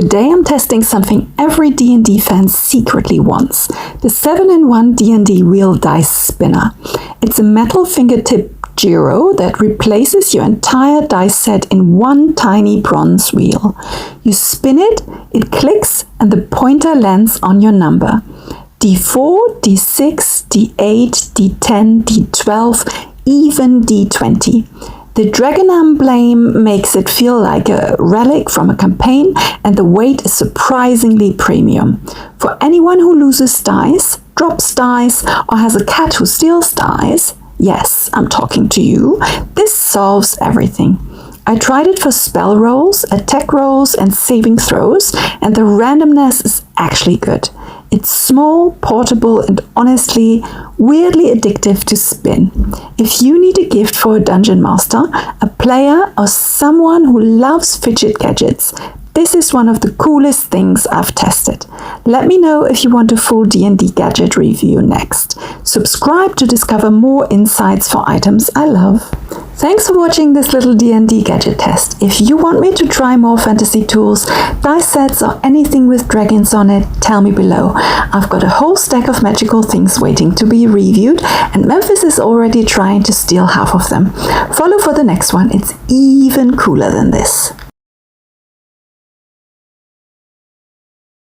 Today I'm testing something every D&D fan secretly wants, the 7-in-1 D&D Wheel Dice Spinner. It's a metal fingertip gyro that replaces your entire dice set in one tiny bronze wheel. You spin it, it clicks, and the pointer lands on your number. D4, D6, D8, D10, D12, even D20. The dragon emblem makes it feel like a relic from a campaign, and the weight is surprisingly premium. For anyone who loses dice, drops dice, or has a cat who steals dice, yes, I'm talking to you, this solves everything. I tried it for spell rolls, attack rolls, and saving throws, and the randomness is actually good. It's small, portable, and honestly, weirdly addictive to spin. If you need a gift for a dungeon master, a player, or someone who loves fidget gadgets, this is one of the coolest things I've tested. Let me know if you want a full D&D gadget review next. Subscribe to discover more insights for items I love. Thanks for watching this little D&D gadget test. If you want me to try more fantasy tools, dice sets, or anything with dragons on it, tell me below. I've got a whole stack of magical things waiting to be reviewed, and Memphis is already trying to steal half of them. Follow for the next one, it's even cooler than this.